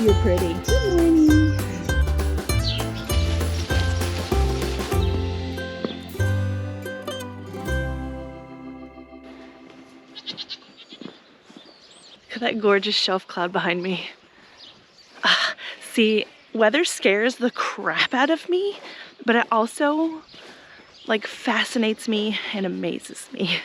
You're pretty. Good morning. Look at that gorgeous shelf cloud behind me. See, weather scares the crap out of me, but it also like fascinates me and amazes me.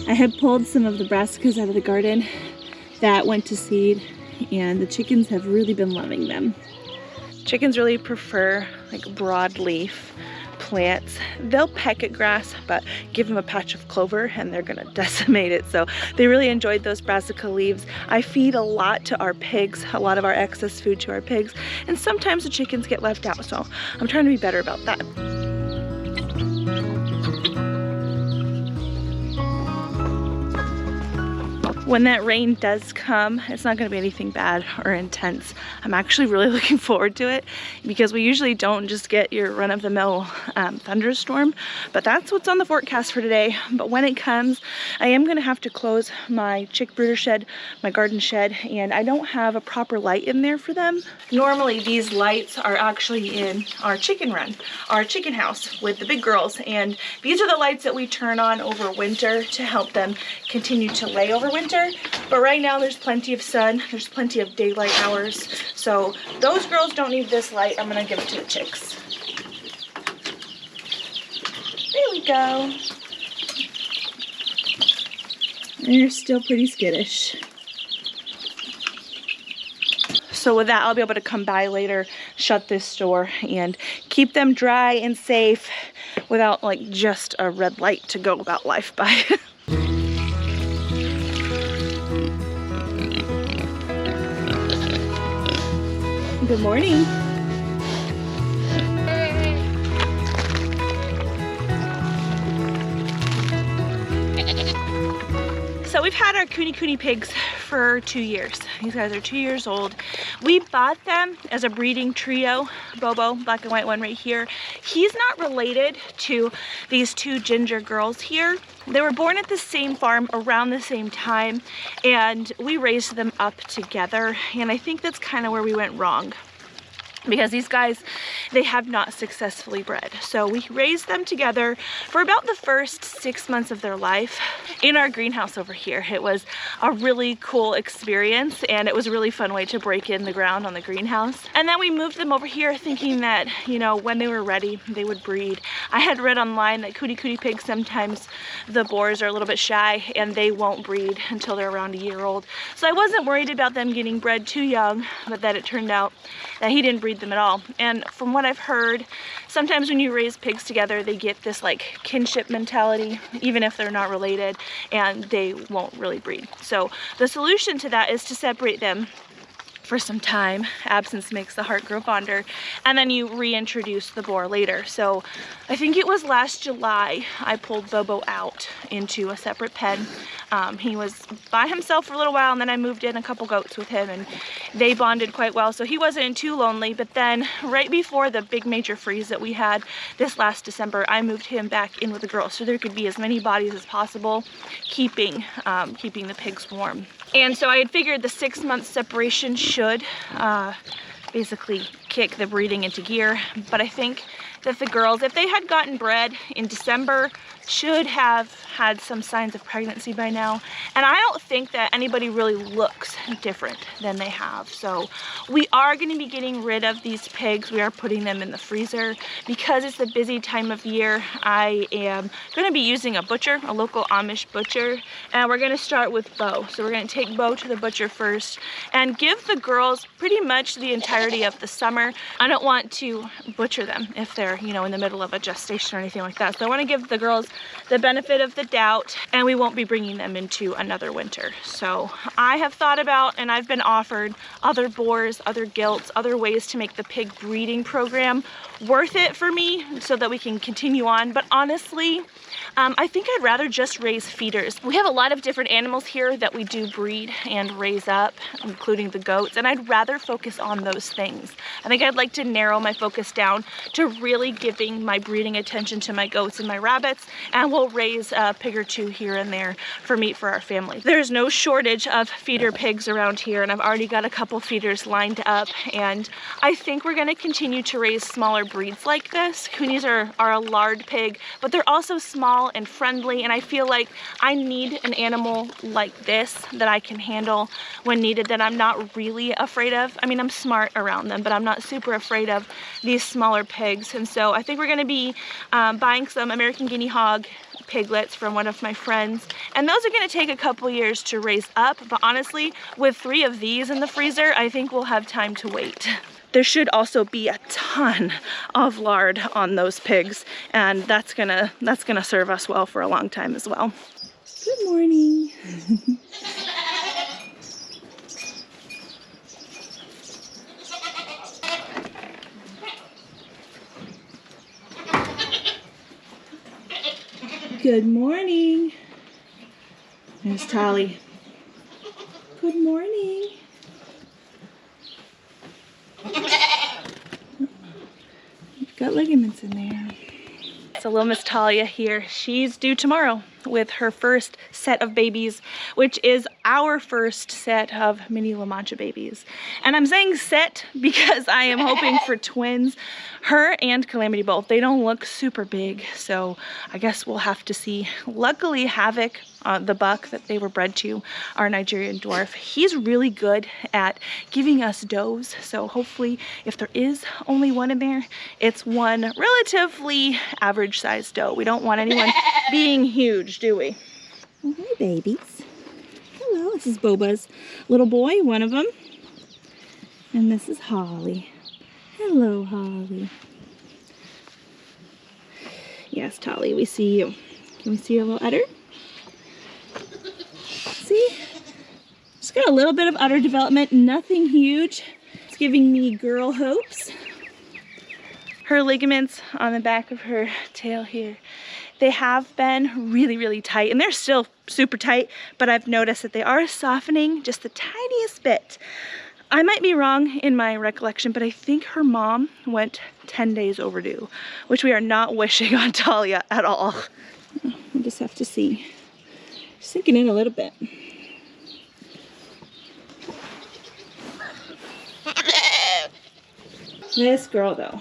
I had pulled some of the brassicas out of the garden that went to seed, and the chickens have really been loving them. Chickens really prefer like broadleaf plants. They'll peck at grass, but give them a patch of clover and they're gonna decimate it. So they really enjoyed those brassica leaves. I feed a lot to our pigs, a lot of our excess food to our pigs, and sometimes the chickens get left out. So I'm trying to be better about that. When that rain does come, it's not going to be anything bad or intense. I'm actually really looking forward to it because we usually don't just get your run-of-the-mill thunderstorm, but that's what's on the forecast for today. But when it comes, I am going to have to close my chick brooder shed, my garden shed, and I don't have a proper light in there for them. Normally these lights are actually in our chicken run, our chicken house with the big girls, and these are the lights that we turn on over winter to help them continue to lay over winter. But right now there's plenty of sun, there's plenty of daylight hours, so those girls don't need this light. I'm gonna give it to the chicks. There we go. They're still pretty skittish. So with that, I'll be able to come by later, shut this door, and keep them dry and safe without like just a red light to go about life by. Good morning. So we've had our KuneKune pigs for 2 years. These guys are 2 years old. We bought them as a breeding trio. Bobo, black and white one right here. He's not related to these two ginger girls here. They were born at the same farm around the same time, and we raised them up together. And I think that's kind of where we went wrong, because these guys, they have not successfully bred. So we raised them together for about the first 6 months of their life in our greenhouse over here. It was a really cool experience, and it was a really fun way to break in the ground on the greenhouse. And then we moved them over here thinking that, you know, when they were ready, they would breed. I had read online that KuneKune pigs, sometimes the boars are a little bit shy and they won't breed until they're around a year old. So I wasn't worried about them getting bred too young, but then it turned out that he didn't breed them at all. And from what I've heard, sometimes when you raise pigs together, they get this like kinship mentality, even if they're not related, and they won't really breed. So the solution to that is to separate them for some time. Absence makes the heart grow fonder, and then you reintroduce the boar later. So I think it was last July I pulled Bobo out into a separate pen. He was by himself for a little while, and then I moved in a couple goats with him, and they bonded quite well, so he wasn't too lonely. But then right before the big major freeze that we had this last December, I moved him back in with the girls so there could be as many bodies as possible, keeping the pigs warm. And so I had figured the 6 month separation should basically kick the breeding into gear. But I think that the girls, if they had gotten bred in December, should have had some signs of pregnancy by now. And I don't think that anybody really looks different than they have. So we are going to be getting rid of these pigs. We are putting them in the freezer because it's the busy time of year. I am going to be using a butcher, a local Amish butcher, and we're going to start with Bo. So we're going to take Bo to the butcher first and give the girls pretty much the entirety of the summer. I don't want to butcher them if they're, you know, in the middle of a gestation or anything like that. So I want to give the girls the benefit of the doubt, and we won't be bringing them into another winter. So I have thought about, and I've been offered other boars, other gilts, other ways to make the pig breeding program worth it for me so that we can continue on. But honestly, I think I'd rather just raise feeders. We have a lot of different animals here that we do breed and raise up, including the goats, and I'd rather focus on those things. I think I'd like to narrow my focus down to really giving my breeding attention to my goats and my rabbits, and we'll raise a pig or two here and there for meat for our family. There's no shortage of feeder pigs around here, and I've already got a couple feeders lined up, and I think we're gonna continue to raise smaller breeds like this. Kunes are a lard pig, but they're also small and friendly, and I feel like I need an animal like this that I can handle when needed, that I'm not really afraid of. I mean, I'm smart around them, but I'm not super afraid of these smaller pigs. And so I think we're gonna be buying some American guinea hog piglets from one of my friends, and those are going to take a couple years to raise up, but honestly, with 3 of these in the freezer, I think we'll have time to wait. There should also be a ton of lard on those pigs, and that's gonna serve us well for a long time as well. Good morning. Good morning. There's Tolly. Good morning. You've got ligaments in there. So little Miss Talia here, she's due tomorrow with her first set of babies, which is our first set of mini La Mancha babies. And I'm saying set because I am hoping for twins. Her and Calamity both. They don't look super big, so I guess we'll have to see. Luckily, Havoc, the buck that they were bred to, our Nigerian dwarf, he's really good at giving us does. So hopefully, if there is only one in there, it's one relatively average sized doe. We don't want anyone being huge, do we? Oh, hi, babies. Hello, this is Boba's little boy, one of them. And this is Holly. Hello, Holly. Yes, Tolly, we see you. Can we see your little udder? See? Just got a little bit of udder development, nothing huge. It's giving me girl hopes. Her ligaments on the back of her tail here, they have been really, really tight, and they're still super tight, but I've noticed that they are softening just the tiniest bit. I might be wrong in my recollection, but I think her mom went 10 days overdue, which we are not wishing on Talia at all. We'll just have to see. Sinking in a little bit. This girl though,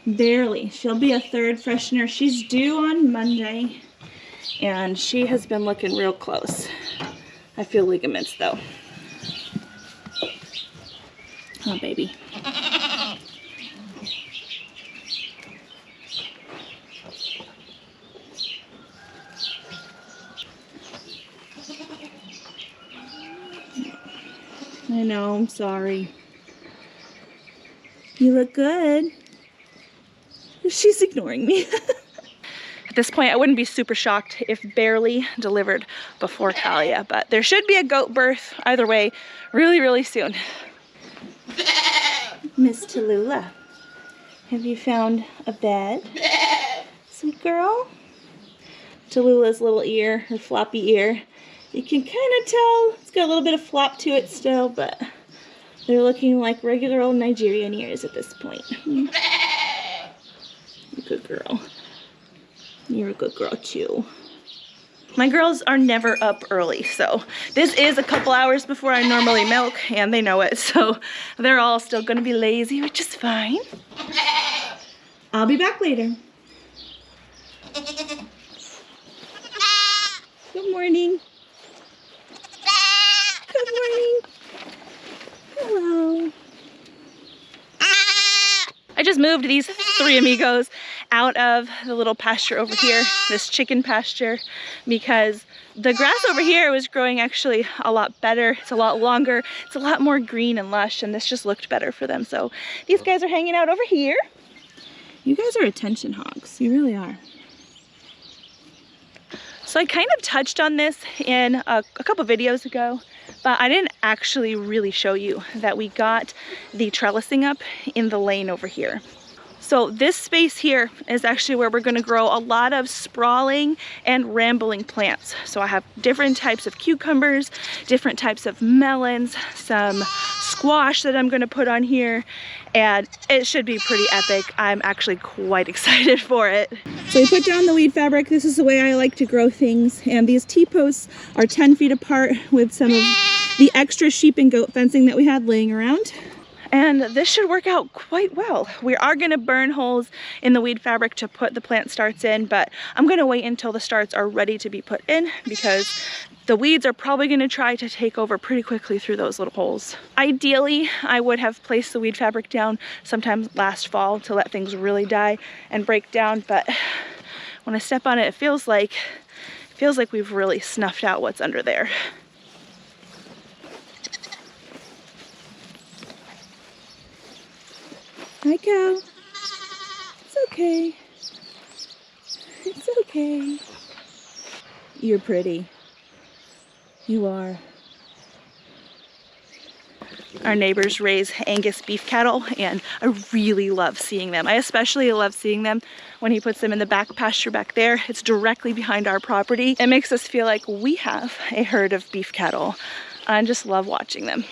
barely. She'll be a 3rd freshener. She's due on Monday, and she has been looking real close. I feel ligaments though. Oh, baby. I know, I'm sorry. You look good. She's ignoring me. At this point, I wouldn't be super shocked if barely delivered before Talia, but there should be a goat birth either way really, really soon. Miss Tallulah, have you found a bed? Sweet girl? Tallulah's little ear, her floppy ear, you can kind of tell it's got a little bit of flop to it still, but they're looking like regular old Nigerian ears at this point. You're a good girl. You're a good girl too. My girls are never up early, so this is a couple hours before I normally milk, and they know it, so they're all still gonna be lazy, which is fine. I'll be back later. Good morning. Good morning. Hello. I just moved these 3 amigos out of the little pasture over here, this chicken pasture, because the grass over here was growing actually a lot better. It's a lot longer, it's a lot more green and lush, and this just looked better for them. So these guys are hanging out over here. You guys are attention hogs, you really are. So I kind of touched on this in a couple videos ago, but I didn't actually really show you that we got the trellising up in the lane over here. So this space here is actually where we're going to grow a lot of sprawling and rambling plants. So I have different types of cucumbers, different types of melons, some squash that I'm going to put on here, and it should be pretty epic. I'm actually quite excited for it. So we put down the weed fabric. This is the way I like to grow things, and these T-posts are 10 feet apart with some of the extra sheep and goat fencing that we had laying around. And this should work out quite well. We are gonna burn holes in the weed fabric to put the plant starts in, but I'm gonna wait until the starts are ready to be put in because the weeds are probably gonna try to take over pretty quickly through those little holes. Ideally, I would have placed the weed fabric down sometime last fall to let things really die and break down, but when I step on it, it feels like we've really snuffed out what's under there. Hi, cow. It's okay. It's okay. You're pretty. You are. Our neighbors raise Angus beef cattle, and I really love seeing them. I especially love seeing them when he puts them in the back pasture back there. It's directly behind our property. It makes us feel like we have a herd of beef cattle. I just love watching them.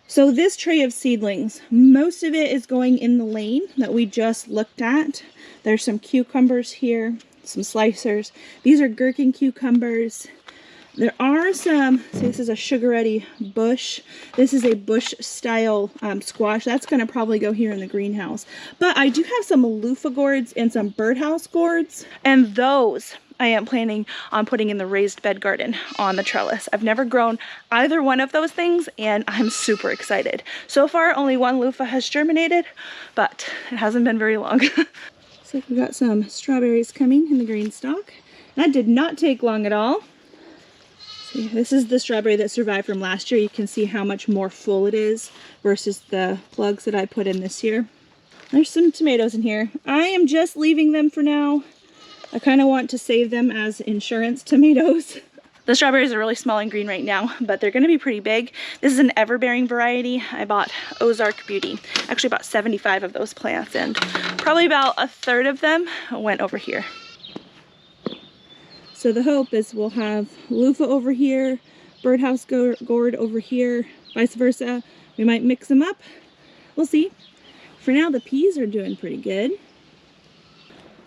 So this tray of seedlings, most of it is going in the lane that we just looked at. There's some cucumbers here, some slicers. These are gherkin cucumbers. There are some, so this is a sugaretti bush. This is a bush style squash. That's gonna probably go here in the greenhouse. But I do have some loofah gourds and some birdhouse gourds, and those I am planning on putting in the raised bed garden on the trellis. I've never grown either one of those things, and I'm super excited. So far, only one loofah has germinated, but it hasn't been very long. So we got some strawberries coming in the green stalk. That did not take long at all. See, this is the strawberry that survived from last year. You can see how much more full it is versus the plugs that I put in this year. There's some tomatoes in here. I am just leaving them for now. I kind of want to save them as insurance tomatoes. The strawberries are really small and green right now, but they're going to be pretty big. This is an ever-bearing variety. I bought Ozark Beauty. Actually bought 75 of those plants, and probably about a third of them went over here. So the hope is we'll have loofah over here, birdhouse gourd over here, vice versa. We might mix them up. We'll see. For now, the peas are doing pretty good.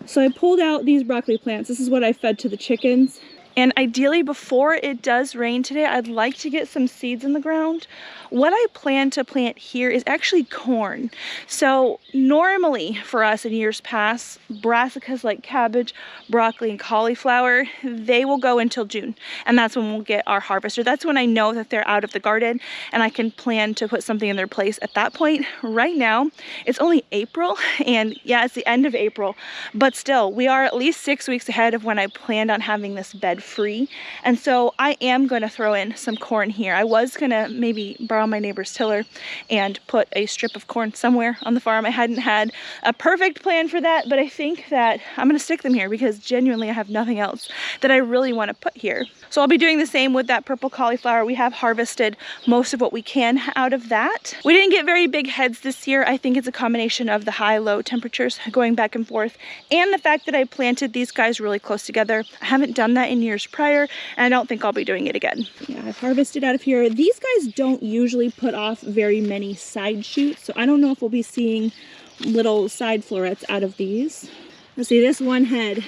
So I pulled out these broccoli plants. This is what I fed to the chickens. And ideally, before it does rain today, I'd like to get some seeds in the ground. What I plan to plant here is actually corn. So normally for us in years past, brassicas like cabbage, broccoli, and cauliflower, they will go until June. And that's when we'll get our harvester. That's when I know that they're out of the garden and I can plan to put something in their place at that point. Right now, it's only April, and yeah, it's the end of April, but still, we are at least 6 weeks ahead of when I planned on having this bed free. And so I am going to throw in some corn here. I was going to maybe borrow my neighbor's tiller and put a strip of corn somewhere on the farm. I hadn't had a perfect plan for that, but I think that I'm going to stick them here because genuinely I have nothing else that I really want to put here. So I'll be doing the same with that purple cauliflower. We have harvested most of what we can out of that. We didn't get very big heads this year. I think it's a combination of the high-low temperatures going back and forth and the fact that I planted these guys really close together. I haven't done that in years prior, and I don't think I'll be doing it again. Yeah, I've harvested out of here. These guys don't usually put off very many side shoots, so I don't know if we'll be seeing little side florets out of these. Let's see, this one head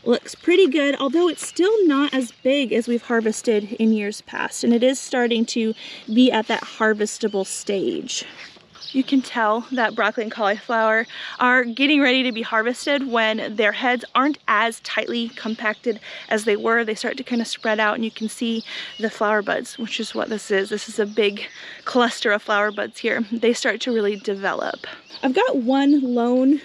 looks pretty good, although it's still not as big as we've harvested in years past, and it is starting to be at that harvestable stage. You can tell that broccoli and cauliflower are getting ready to be harvested when their heads aren't as tightly compacted as they were. They start to kind of spread out, and you can see the flower buds, which is what this is. This is a big cluster of flower buds here. They start to really develop. I've got one lone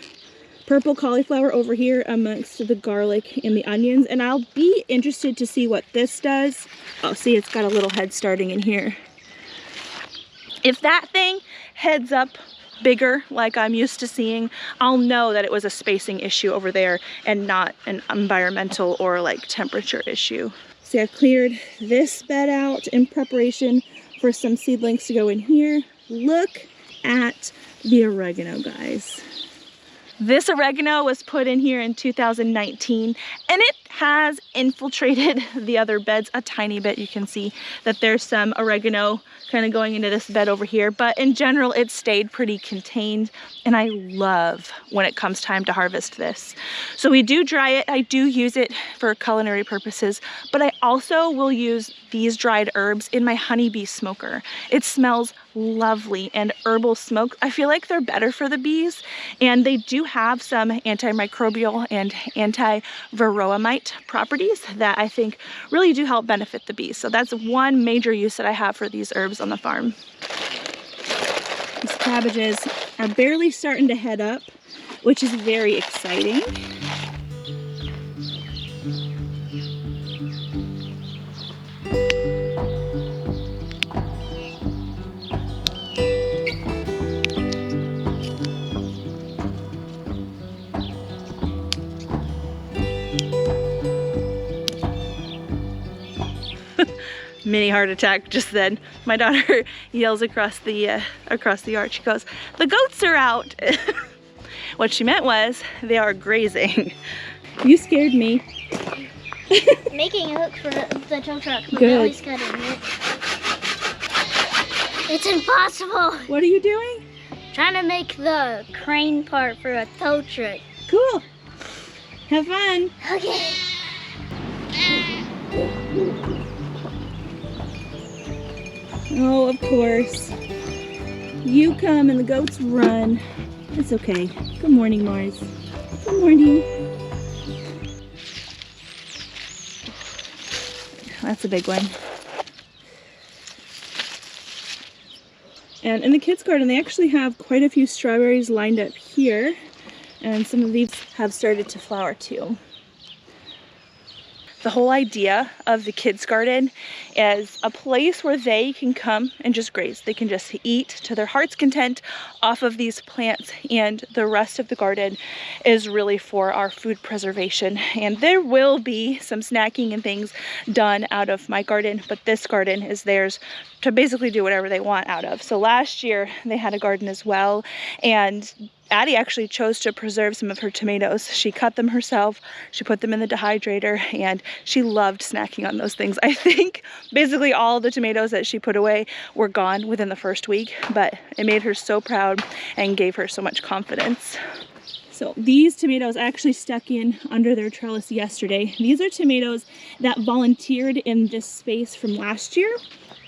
purple cauliflower over here amongst the garlic and the onions, and I'll be interested to see what this does. Oh, see, it's got a little head starting in here. If that thing heads up bigger like I'm used to seeing, I'll know that it was a spacing issue over there and not an environmental or like temperature issue. See, I've cleared this bed out in preparation for some seedlings to go in here. Look at the oregano, guys. This oregano was put in here in 2019, and it has infiltrated the other beds a tiny bit. You can see that there's some oregano kind of going into this bed over here, but in general it stayed pretty contained, and I love when it comes time to harvest this. So we do dry it. I do use it for culinary purposes, but I also will use these dried herbs in my honeybee smoker. It smells lovely, and herbal smoke, I feel like they're better for the bees, and they do have some antimicrobial and anti-varroamite properties that I think really do help benefit the bees. So that's one major use that I have for these herbs on the farm. These cabbages are barely starting to head up, which is very exciting. Mini heart attack just then. My daughter yells across the yard. She goes, "The goats are out." What she meant was they are grazing. You scared me. Making a hook for the tow truck, but Good. always cutting it. It's impossible. What are you doing? Trying to make the crane part for a tow truck. Cool. Have fun. Okay. Oh, of course. You come and the goats run. It's okay. Good morning, Mars. Good morning. That's a big one. And in the kids' garden, they actually have quite a few strawberries lined up here. And some of these have started to flower too. The whole idea of the kids' garden is a place where they can come and just graze. They can just eat to their heart's content off of these plants, and the rest of the garden is really for our food preservation. And there will be some snacking and things done out of my garden, but this garden is theirs to basically do whatever they want out of. So last year they had a garden as well, and Addie actually chose to preserve some of her tomatoes. She cut them herself, she put them in the dehydrator, and she loved snacking on those things. I think basically all the tomatoes that she put away were gone within the first week, but it made her so proud and gave her so much confidence. So these tomatoes actually stuck in under their trellis yesterday. These are tomatoes that volunteered in this space from last year.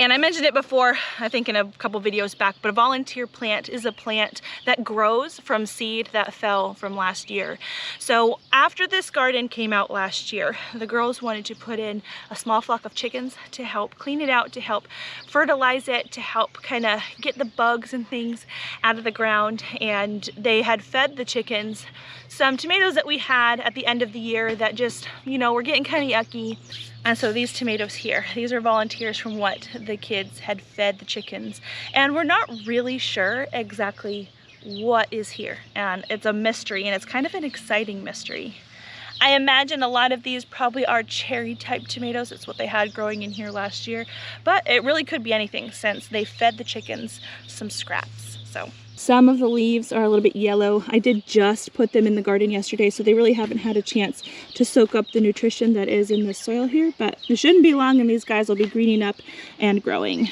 And I mentioned it before, I think in a couple videos back, but a volunteer plant is a plant that grows from seed that fell from last year. So after this garden came out last year, the girls wanted to put in a small flock of chickens to help clean it out, to help fertilize it, to help kind of get the bugs and things out of the ground. And they had fed the chickens some tomatoes that we had at the end of the year that just, you know, were getting kind of yucky. And so these tomatoes here, these are volunteers from what the kids had fed the chickens. And we're not really sure exactly what is here. And it's a mystery, and it's kind of an exciting mystery. I imagine a lot of these probably are cherry type tomatoes. It's what they had growing in here last year. But it really could be anything since they fed the chickens some scraps. So some of the leaves are a little bit yellow. I did just put them in the garden yesterday, so they really haven't had a chance to soak up the nutrition that is in the soil here, but it shouldn't be long and these guys will be greening up and growing.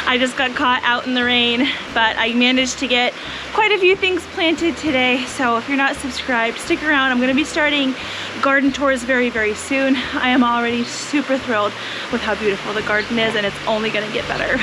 I just got caught out in the rain, but I managed to get quite a few things planted today. So if you're not subscribed, stick around. I'm gonna be starting garden tours very, very soon. I am already super thrilled with how beautiful the garden is, and it's only gonna get better.